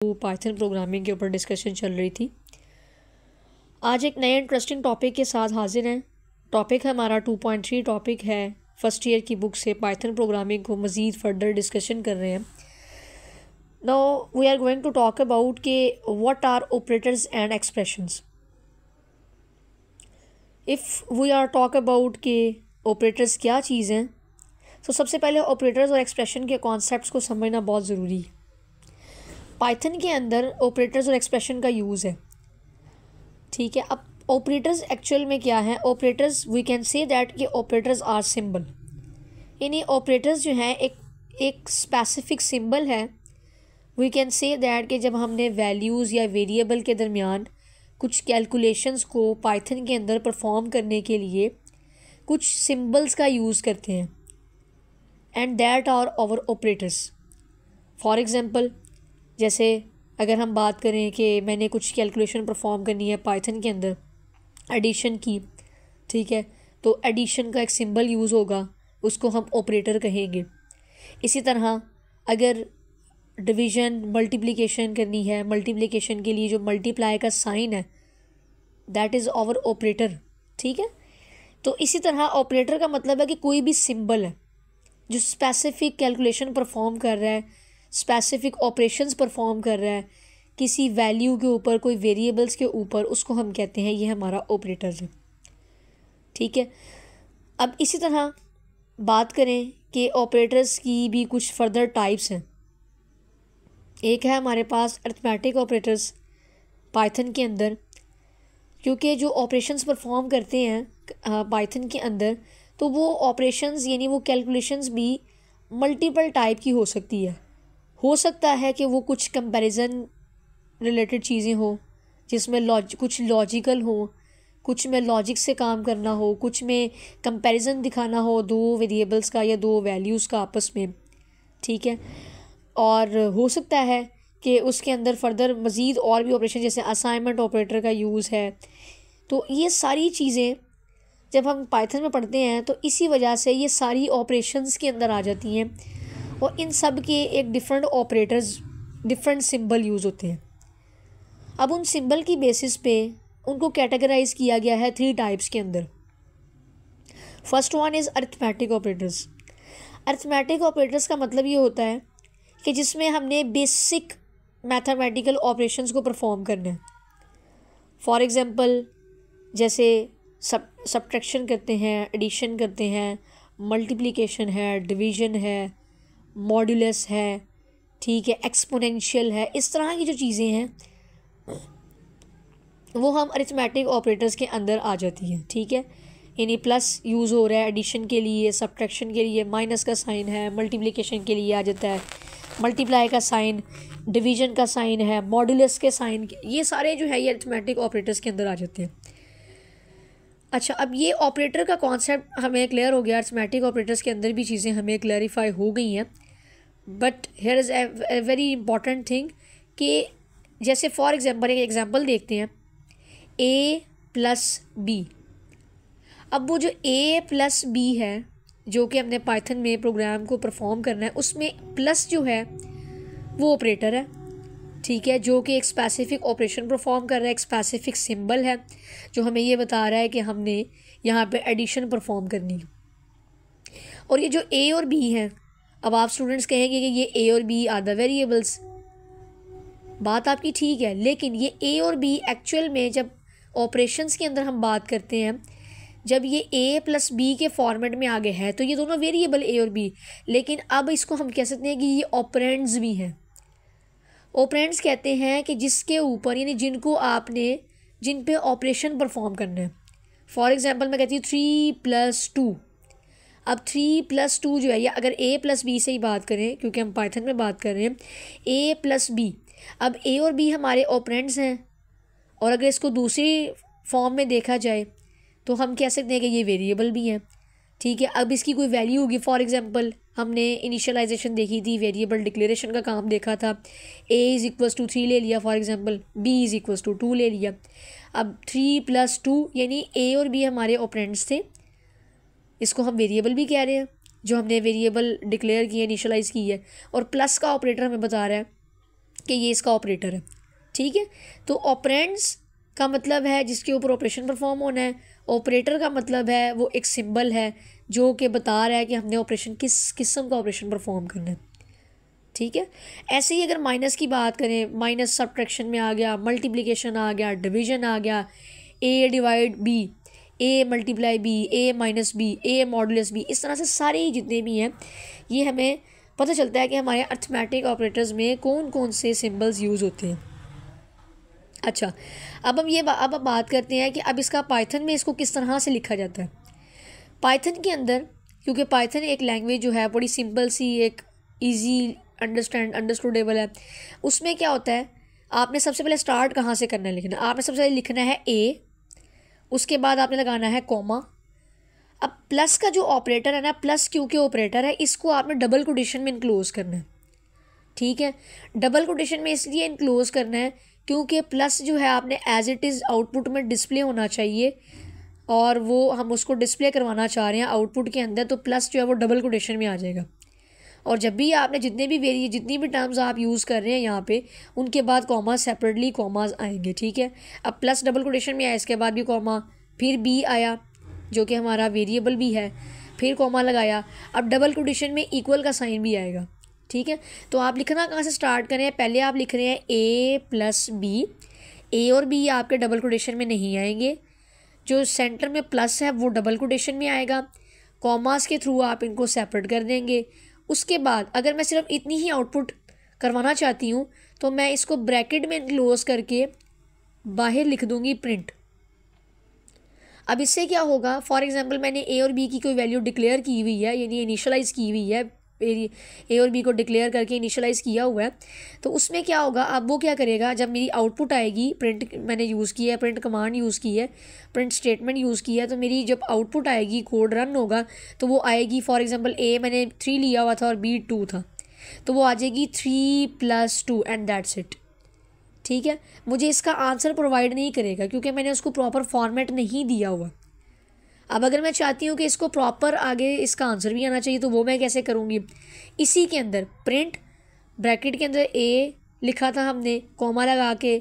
Python programming के ऊपर discussion चल रही थी। आज एक नए इंटरेस्टिंग टॉपिक के साथ हाजिर हैं। टॉपिक हमारा 2.3 टॉपिक है। फर्स्ट ईयर की बुक से पाइथन प्रोग्रामिंग को मज़ीद फर्दर डिस्कशन कर रहे हैं। Now we are going to talk about के what are operators and expressions. If we are talk about के ऑपरेटर्स क्या चीज़ हैं, तो सबसे पहले ऑपरेटर्स और एक्सप्रेशन के कॉन्सेप्ट्स को समझना बहुत ज़रूरी है। पाइथन के अंदर ऑपरेटर्स और एक्सप्रेशन का यूज़ है, ठीक है। अब ऑपरेटर्स एक्चुअल में क्या है? Operators we can say that कि ऑपरेटर्स आर सिंबल, यानी ऑपरेटर्स जो हैं एक स्पेसिफिक सिंबल है। वी कैन से दैट कि जब हमने वैल्यूज़ या वेरिएबल के दरमियान कुछ कैलकुलेशंस को पाइथन के अंदर परफॉर्म करने के लिए कुछ सिंबल्स का यूज़ करते हैं, and that are our operators. For example, जैसे अगर हम बात करें कि मैंने कुछ कैलकुलेशन परफॉर्म करनी है पाइथन के अंदर एडिशन की, ठीक है, तो एडिशन का एक सिंबल यूज़ होगा, उसको हम ऑपरेटर कहेंगे। इसी तरह अगर डिवीज़न मल्टीप्लिकेशन करनी है, मल्टीप्लिकेशन के लिए जो मल्टीप्लाई का साइन है दैट इज़ आवर ऑपरेटर, ठीक है। तो इसी तरह ऑपरेटर का मतलब है कि कोई भी सिंबल है जो स्पेसिफिक कैलकुलेशन परफॉर्म कर रहा है, स्पेसिफिक ऑपरेशंस परफॉर्म कर रहा है किसी वैल्यू के ऊपर, कोई वेरिएबल्स के ऊपर, उसको हम कहते हैं ये हमारा ऑपरेटर है, ठीक है। अब इसी तरह बात करें कि ऑपरेटर्स की भी कुछ फर्दर टाइप्स हैं। एक है हमारे पास अरिथमेटिक ऑपरेटर्स पाइथन के अंदर, क्योंकि जो ऑपरेशंस परफॉर्म करते हैं पाइथन के अंदर, तो वो ऑपरेशंस यानी वो कैलकुलेशंस भी मल्टीपल टाइप की हो सकती है। हो सकता है कि वो कुछ कंपैरिजन रिलेटेड चीज़ें हो जिसमें कुछ लॉजिकल हो, कुछ में लॉजिक से काम करना हो, कुछ में कंपैरिजन दिखाना हो दो वेरिएबल्स का या दो वैल्यूज़ का आपस में, ठीक है। और हो सकता है कि उसके अंदर फर्दर मज़ीद और भी ऑपरेशन जैसे असाइनमेंट ऑपरेटर का यूज़ है। तो ये सारी चीज़ें जब हम पाइथन में पढ़ते हैं तो इसी वजह से ये सारी ऑपरेशंस के अंदर आ जाती हैं, और इन सब के एक different operators, different symbol use होते हैं। अब उन सिंबल की बेसिस पे उनको कैटेगराइज किया गया है 3 टाइप्स के अंदर। First one is arithmetic operators. Arithmetic operators का मतलब ये होता है कि जिसमें हमने बेसिक मैथमेटिकल ऑपरेशंस को परफॉर्म करना है। फॉर एग्ज़ाम्पल, जैसे सब्ट्रैक्शन करते हैं, एडिशन करते हैं, मल्टीप्लिकेशन है, डिवीज़न है, मॉड्यूलस है, ठीक है, एक्सपोनेंशियल है। इस तरह की जो चीज़ें हैं वो हम अरिथमेटिक ऑपरेटर्स के अंदर आ जाती हैं, ठीक है। यानी प्लस यूज़ हो रहा है एडिशन के लिए, सब्ट्रैक्शन के लिए माइनस का साइन है, मल्टीप्लिकेशन के लिए आ जाता है मल्टीप्लाई का साइन, डिवीज़न का साइन है, मॉड्यूलस के साइन, ये सारे जो है ये अरिथमेटिक ऑपरेटर्स के अंदर आ जाते हैं। अच्छा, अब ये ऑपरेटर का कॉन्सेप्ट हमें क्लियर हो गया, अरिथमेटिक ऑपरेटर्स के अंदर भी चीज़ें हमें क्लैरिफाई हो गई हैं। But here is a very important thing कि जैसे फॉर एग्जांपल एक एग्जांपल देखते हैं, a प्लस बी। अब वो जो a प्लस बी है जो कि हमने पाइथन में प्रोग्राम को परफॉर्म करना है, उसमें प्लस जो है वो ऑपरेटर है, ठीक है, जो कि एक स्पेसिफिक ऑपरेशन परफॉर्म कर रहा है, एक स्पेसिफिक सिंबल है जो हमें ये बता रहा है कि हमने यहाँ पे एडिशन परफॉर्म करनी है। और ये जो a और b हैं, अब आप स्टूडेंट्स कहेंगे कि ये a और b आर द वेरिएबल्स। बात आपकी ठीक है, लेकिन ये a और b एक्चुअल में जब ऑपरेशंस के अंदर हम बात करते हैं, जब ये a प्लस बी के फॉर्मेट में आगे है तो ये दोनों वेरिएबल a और b, लेकिन अब इसको हम कह सकते हैं कि ये ऑपरेंड्स भी हैं। ऑपरेंड्स कहते हैं कि जिसके ऊपर, यानी जिनको आपने, जिन पे ऑपरेशन परफॉर्म करना है। फॉर एग्जांपल मैं कहती हूँ 3+2। अब 3+2 जो है, या अगर a प्लस बी से ही बात करें, क्योंकि हम पाइथन में बात कर रहे हैं, a प्लस बी। अब a और b हमारे ऑपरेंड्स हैं, और अगर इसको दूसरी फॉर्म में देखा जाए तो हम कह सकते हैं कि ये वेरिएबल भी हैं, ठीक है। अब इसकी कोई वैल्यू होगी, फॉर एग्जांपल हमने इनिशियलाइजेशन देखी थी, वेरिएबल डिक्लेरेशन का काम देखा था, a=3 ले लिया फॉर एग्जांपल, b=2 ले लिया। अब 3+2 यानी a और b हमारे ऑपरेंड्स थे, इसको हम वेरिएबल भी कह रहे हैं जो हमने वेरिएबल डिक्लेयर की है, इनिशियलाइज़ की है। और प्लस का ऑपरेटर हमें बता रहा है कि ये इसका ऑपरेटर है, ठीक है। तो ऑपरेंड्स का मतलब है जिसके ऊपर ऑपरेशन परफॉर्म होना है, ऑपरेटर का मतलब है वो एक सिंबल है जो कि बता रहा है कि हमने ऑपरेशन किस किस्म का ऑपरेशन परफॉर्म करना है, ठीक है। ऐसे ही अगर माइनस की बात करें, माइनस सब्ट्रैक्शन में आ गया, मल्टीप्लिकेशन आ गया, डिवीजन आ गया, ए divide B, A multiply B, A minus B, A modulus B, इस तरह से सारे जितने भी हैं ये हमें पता चलता है कि हमारे अर्थमेटिक ऑपरेटर्स में कौन कौन से सिंबल्स यूज़ होते हैं। अच्छा, अब हम बात करते हैं कि अब इसका पाइथन में इसको किस तरह से लिखा जाता है। पाइथन के अंदर, क्योंकि पाइथन एक लैंग्वेज जो है बड़ी सिंपल सी, एक ईजी अंडरस्टूडेबल है, उसमें क्या होता है, आपने सबसे पहले स्टार्ट कहाँ से करना है लिखना, आपने सबसे पहले लिखना है ए, उसके बाद आपने लगाना है कॉमा। अब प्लस का जो ऑपरेटर है ना, प्लस क्योंकि ऑपरेटर है, इसको आपने डबल कोटेशन में इनक्लोज करना है, ठीक है। डबल कोटेशन में इसलिए इनक्लोज करना है क्योंकि प्लस जो है आपने एज इट इज़ आउटपुट में डिस्प्ले होना चाहिए, और वो हम उसको डिस्प्ले करवाना चाह रहे हैं आउटपुट के अंदर, तो प्लस जो है वो डबल कोटेशन में आ जाएगा। और जब भी आपने जितनी भी टर्म्स आप यूज़ कर रहे हैं यहाँ पे, उनके बाद कॉमा सेपरेटली कॉमाज आएंगे, ठीक है। अब प्लस डबल कोटेशन में आया, इसके बाद भी कॉमा, फिर बी आया जो कि हमारा वेरिएबल भी है, फिर कॉमा लगाया, अब डबल कोटेशन में इक्वल का साइन भी आएगा, ठीक है। तो आप लिखना कहाँ से स्टार्ट करें, पहले आप लिख रहे हैं ए प्लस बी, ए और बी आपके डबल कोटेशन में नहीं आएंगे, जो सेंटर में प्लस है वो डबल कोटेशन में आएगा, कॉमास के थ्रू आप इनको सेपरेट कर देंगे। उसके बाद अगर मैं सिर्फ इतनी ही आउटपुट करवाना चाहती हूँ तो मैं इसको ब्रैकेट में क्लोज करके बाहर लिख दूँगी प्रिंट। अब इससे क्या होगा, फॉर एग्जांपल मैंने ए और बी की कोई वैल्यू डिक्लेयर की हुई है, यानी इनिशियलाइज़ की हुई है, ए और बी को डिक्लेयर करके इनिशियलाइज़ किया हुआ है, तो उसमें क्या होगा, अब वो क्या करेगा, जब मेरी आउटपुट आएगी, प्रिंट मैंने यूज़ की है, प्रिंट कमांड यूज़ की है, प्रिंट स्टेटमेंट यूज़ की है, तो मेरी जब आउटपुट आएगी, कोड रन होगा, तो वो आएगी, फॉर एग्जांपल ए मैंने 3 लिया हुआ था और बी 2 था, तो वो आ जाएगी 3 + 2 एंड दैट्स इट, ठीक है। मुझे इसका आंसर प्रोवाइड नहीं करेगा क्योंकि मैंने उसको प्रॉपर फॉर्मेट नहीं दिया हुआ। अब अगर मैं चाहती हूँ कि इसको प्रॉपर आगे इसका आंसर भी आना चाहिए, तो वो मैं कैसे करूँगी, इसी के अंदर प्रिंट ब्रैकेट के अंदर ए लिखा था हमने, कॉमा लगा के,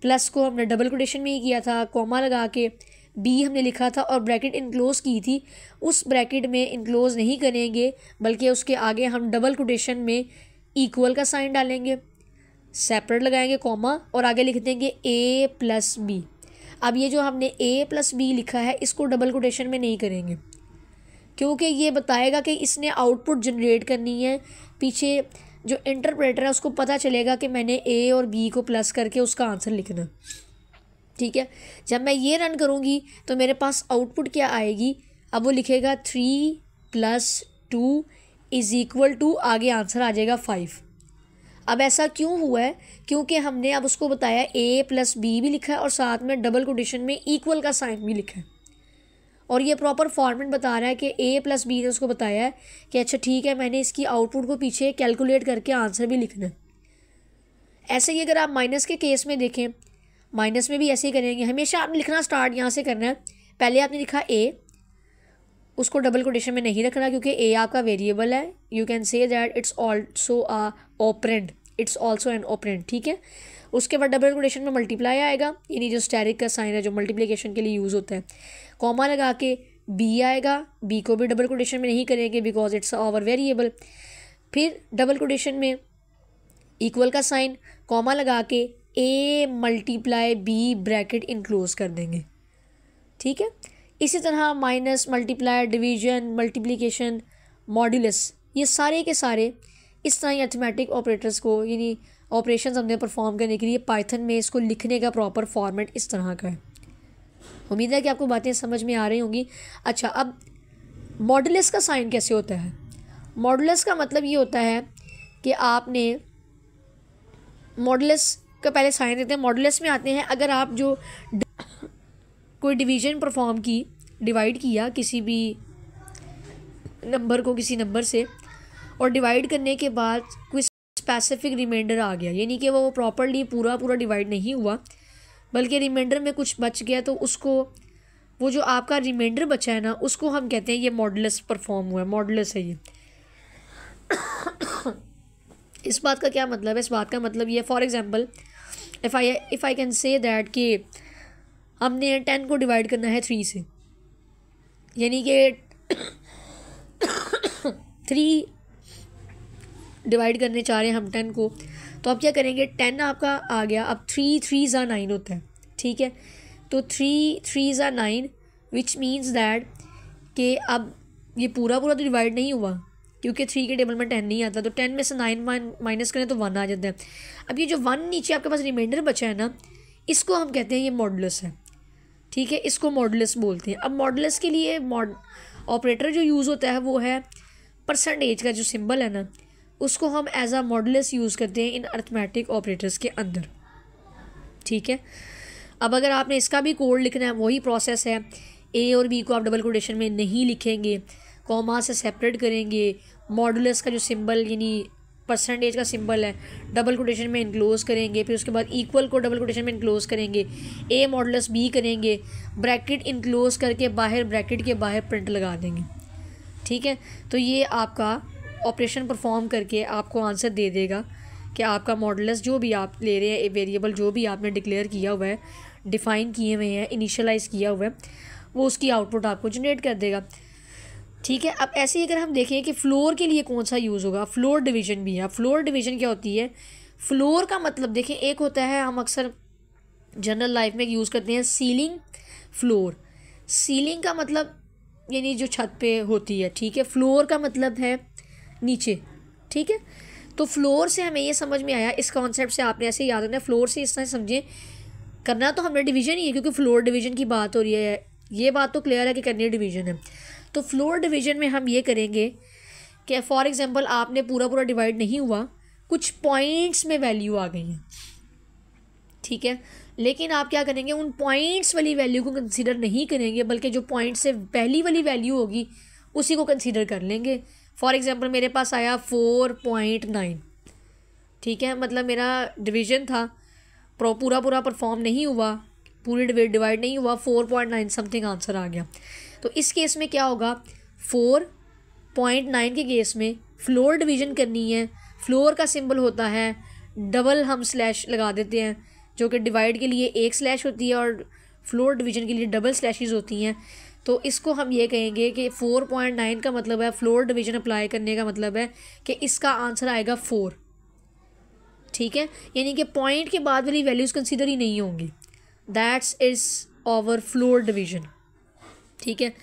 प्लस को हमने डबल कोटेशन में ही किया था, कॉमा लगा के, बी हमने लिखा था और ब्रैकेट इनक्लोज की थी, उस ब्रैकेट में इनक्लोज नहीं करेंगे बल्कि उसके आगे हम डबल कोटेशन में इक्वल का साइन डालेंगे, सेपरेट लगाएंगे कॉमा और आगे लिख देंगे ए प्लस बी। अब ये जो हमने ए प्लस बी लिखा है इसको डबल कोटेशन में नहीं करेंगे क्योंकि ये बताएगा कि इसने आउटपुट जनरेट करनी है, पीछे जो इंटरप्रेटर है उसको पता चलेगा कि मैंने ए और बी को प्लस करके उसका आंसर लिखना, ठीक है। जब मैं ये रन करूँगी तो मेरे पास आउटपुट क्या आएगी, अब वो लिखेगा 3 + 2 = आगे आंसर आ जाएगा 5। अब ऐसा क्यों हुआ है, क्योंकि हमने अब उसको बताया ए प्लस बी भी लिखा है और साथ में डबल कोटेशन में इक्वल का साइन भी लिखा है, और ये प्रॉपर फॉर्मेट बता रहा है कि ए प्लस बी ने उसको बताया है कि अच्छा ठीक है, मैंने इसकी आउटपुट को पीछे कैलकुलेट करके आंसर भी लिखना है। ऐसे ही अगर आप माइनस के केस में देखें, माइनस में भी ऐसे ही करेंगे, हमेशा आपने लिखना स्टार्ट यहाँ से करना है, पहले आपने लिखा ए, उसको डबल कोटेशन में नहीं रखना क्योंकि ए आपका वेरिएबल है, you can say that it's also a operand, it's also an operand, ठीक है। उसके बाद डबल कोटेशन में मल्टीप्लाई आएगा, यानी जो स्टेरिक का साइन है जो मल्टीप्लिकेशन के लिए यूज़ होता है, कॉमा लगा के बी आएगा, बी को भी डबल कोटेशन में नहीं करेंगे बिकॉज इट्स आवर वेरिएबल, फिर डबल कोटेशन में इक्वल का साइन, कॉमा लगा के A multiply B bracket enclose कर देंगे, ठीक है। इसी तरह minus, multiply, division, multiplication, modulus, ये सारे के सारे इस तरह ही अर्थमेटिक ऑपरेटर्स को, यानी ऑपरेशंस हमने परफॉर्म करने के लिए पाइथन में इसको लिखने का प्रॉपर फॉर्मेट इस तरह का है। उम्मीद है कि आपको बातें समझ में आ रही होंगी। अच्छा, अब मॉड्यूलस का साइन कैसे होता है। मॉड्यूलस का मतलब ये होता है कि आपने मॉड्यूलस का पहले साइन देते हैं। मॉड्यूलस में आते हैं अगर आप जो कोई डिवीजन परफॉर्म की, डिवाइड किया किसी भी नंबर को किसी नंबर से, और डिवाइड करने के बाद कोई स्पेसिफिक रिमाइंडर आ गया, यानी कि वो प्रॉपर्ली पूरा डिवाइड नहीं हुआ बल्कि रिमाइंडर में कुछ बच गया, तो उसको, वो जो आपका रिमाइंडर बचा है ना, उसको हम कहते हैं ये मॉड्यूलस परफॉर्म हुआ है, मॉड्यूलस है ये। इस बात का क्या मतलब है? इस बात का मतलब ये, for example if I can say that कि हमने 10 को डिवाइड करना है 3 से, यानी कि 3 डिवाइड करने चाह रहे हैं हम 10 को, तो अब क्या करेंगे? 10 आपका आ गया, अब 3 3 9 होता है, ठीक है। तो 3 3 9 विच मीन्स दैट कि अब ये पूरा पूरा तो डिवाइड नहीं हुआ, क्योंकि 3 के टेबल में 10 नहीं आता, तो 10 में से 9 माइनस करें तो 1 आ जाता है। अब ये जो 1 नीचे आपके पास रिमाइंडर बचा है ना, इसको हम कहते हैं ये मॉडुलस है, ठीक है, इसको मॉडुलस बोलते हैं। अब मॉडुलस के लिए ऑपरेटर जो यूज़ होता है वो है परसेंटेज का जो सिंबल है ना, उसको हम एज अ मॉडुलस यूज़ करते हैं इन अर्थमेटिक ऑपरेटर्स के अंदर, ठीक है। अब अगर आपने इसका भी कोड लिखना है, वही प्रोसेस है, ए और बी को आप डबल कोटेशन में नहीं लिखेंगे, कॉमा से सेपरेट करेंगे, मॉडुलस का जो सिंबल यानी परसेंटेज का सिंबल है डबल कोटेशन में इनक्लोज करेंगे, फिर उसके बाद इक्वल को डबल कोटेशन में इनक्लोज करेंगे, ए मॉडुलस बी करेंगे, ब्रैकेट इनक्लोज करके बाहर ब्रैकेट के बाहर प्रिंट लगा देंगे, ठीक है। तो ये आपका ऑपरेशन परफॉर्म करके आपको आंसर दे देगा कि आपका मॉडुलस जो भी आप ले रहे हैं, वेरिएबल जो भी आपने डिक्लेयर किया हुआ है, डिफ़ाइन किए हुए हैं, इनिशियलाइज़ किया हुआ है, वो उसकी आउटपुट आपको जनरेट कर देगा, ठीक है। अब ऐसे ही अगर हम देखें कि फ्लोर के लिए कौन सा यूज़ होगा, फ्लोर डिवीज़न भी है। फ्लोर डिवीज़न क्या होती है? फ्लोर का मतलब देखें, एक होता है हम अक्सर जनरल लाइफ में यूज़ करते हैं सीलिंग, फ्लोर। सीलिंग का मतलब यानी जो छत पे होती है, ठीक है। फ्लोर का मतलब है नीचे, ठीक है। तो फ्लोर से हमें ये समझ में आया, इस कॉन्सेप्ट से आपने ऐसे याद रखना है, फ्लोर से इस तरह समझें, करना तो हमने डिवीज़न ही है, क्योंकि फ्लोर डिवीज़न की बात हो रही है, ये बात तो क्लियर है कि करनी डिवीज़न है। तो फ्लोर डिवीज़न में हम ये करेंगे कि फॉर एग्जांपल आपने पूरा पूरा डिवाइड नहीं हुआ, कुछ पॉइंट्स में वैल्यू आ गई है, ठीक है, लेकिन आप क्या करेंगे? उन पॉइंट्स वाली वैल्यू को कंसीडर नहीं करेंगे, बल्कि जो पॉइंट से पहली वाली वैल्यू होगी उसी को कंसीडर कर लेंगे। फॉर एग्जांपल मेरे पास आया 4.9, ठीक है, मतलब मेरा डिवीज़न था, पूरा पूरा परफॉर्म नहीं हुआ, पूरी डिवाइड नहीं हुआ, 4.9 समथिंग आंसर आ गया। तो इस केस में क्या होगा? 4.9 के केस में फ्लोर डिवीज़न करनी है, फ्लोर का सिंबल होता है डबल, हम स्लैश लगा देते हैं, जो कि डिवाइड के लिए एक स्लैश होती है और फ्लोर डिवीज़न के लिए डबल स्लैशेस होती हैं। तो इसको हम ये कहेंगे कि 4.9 का मतलब है, फ्लोर डिवीज़न अप्लाई करने का मतलब है कि इसका आंसर आएगा 4, ठीक है, यानी कि पॉइंट के बाद वाली वैल्यूज़ कंसीडर ही नहीं होंगी। That's is our floor division, ठीक है।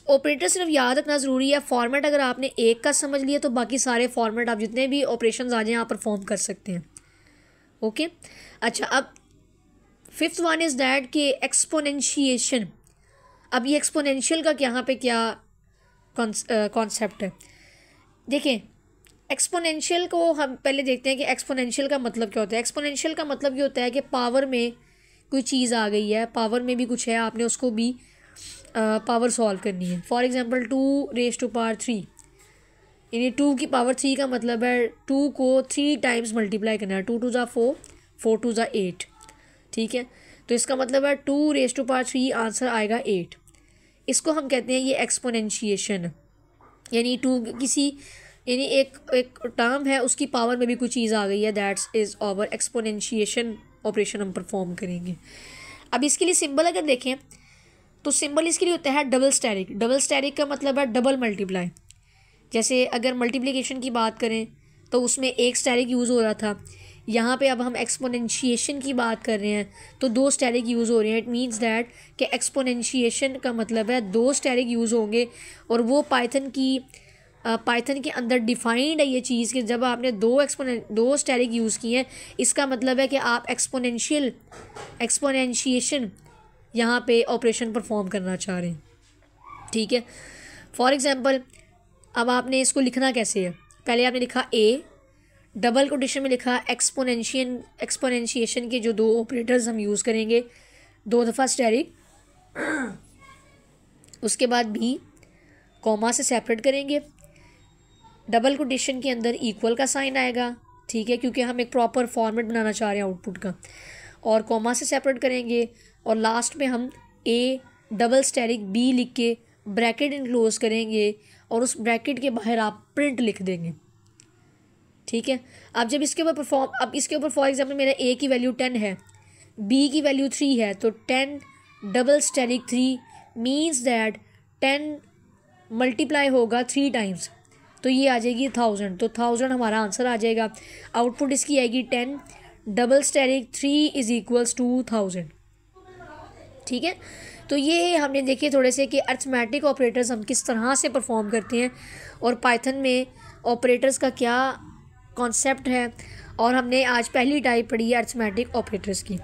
ऑपरेटर सिर्फ याद रखना ज़रूरी है, फॉर्मेट अगर आपने एक का समझ लिया तो बाकी सारे फॉर्मेट आप जितने भी ऑपरेशंस आ जाएं आप परफॉर्म कर सकते हैं, ओके। अच्छा, अब फिफ्थ वन इज़ दैट कि एक्सपोनेंशिएशन। अब ये एक्सपोनेंशियल का यहाँ पे क्या कॉन्सेप्ट है? देखें, एक्सपोनेंशियल को हम पहले देखते हैं कि एक्सपोनेंशियल का मतलब क्या होता है। एक्सपोनेंशियल का मतलब ये होता है कि पावर में कोई चीज़ आ गई है, पावर में भी कुछ है, आपने उसको भी पावर सॉल्व करनी है। फॉर एग्जांपल 2⁻³ यानी 2 की पावर 3 का मतलब है 2 को 3 टाइम्स मल्टीप्लाई करना है, 2 2 ज़ा 4, 4 2 ज़ा 8, ठीक है। तो इसका मतलब है 2⁻³ आंसर आएगा 8। इसको हम कहते हैं ये एक्सपोनेंशिएशन, यानी 2 किसी यानी एक टर्म है उसकी पावर में भी कोई चीज़ आ गई है, that's is our exponentiation operation हम परफॉर्म करेंगे। अब इसके लिए सिंबल अगर देखें तो सिंबल इसके लिए होता है डबल स्टेरिक। डबल स्टेरिक का मतलब है डबल मल्टीप्लाई। जैसे अगर मल्टीप्लिकेशन की बात करें तो उसमें एक स्टेरिक यूज़ हो रहा था, यहाँ पे अब हम एक्सपोनेंशिएशन की बात कर रहे हैं तो 2 स्टेरिक यूज़ हो रहे हैं। इट मीन्स दैट कि एक्सपोनेंशिएशन का मतलब है 2 स्टेरिक यूज़ होंगे, और वो पाइथन के अंदर डिफाइंड है ये चीज़ कि जब आपने 2 स्टेरिक यूज़ किए हैं, इसका मतलब है कि आप एक्सपोनेंशिएशन यहाँ पे ऑपरेशन परफॉर्म करना चाह रहे हैं, ठीक है। फॉर एग्जांपल अब आपने इसको लिखना कैसे है? पहले आपने लिखा ए, डबल कोटेशन में लिखा एक्सपोनेंशिएशन के जो 2 ऑपरेटर्स हम यूज़ करेंगे, 2 दफ़ा स्टेरिक, उसके बाद बी, कॉमा से सेपरेट करेंगे, डबल कोटेशन के अंदर इक्वल का साइन आएगा, ठीक है, क्योंकि हम एक प्रॉपर फॉर्मेट बनाना चाह रहे हैं आउटपुट का, और कॉमा से सेपरेट करेंगे, और लास्ट में हम ए डबल स्टेरिक बी लिख के ब्रैकेट इनक्लोज करेंगे, और उस ब्रैकेट के बाहर आप प्रिंट लिख देंगे, ठीक है। अब जब इसके ऊपर फॉर एग्जांपल मेरा ए की वैल्यू 10 है, बी की वैल्यू 3 है, तो 10 double asterisk 3 means that 10 multiply होगा 3 टाइम्स, तो ये आ जाएगी 1000। तो 1000 हमारा आंसर आ जाएगा। आउटपुट इसकी आएगी 10 double asterisk 3 is equals to 1000। ठीक है। तो ये हमने देखे थोड़े से कि अरिथमेटिक ऑपरेटर्स हम किस तरह से परफॉर्म करते हैं और पाइथन में ऑपरेटर्स का क्या कॉन्सेप्ट है, और हमने आज पहली टाइप पढ़ी है अरिथमेटिक ऑपरेटर्स की।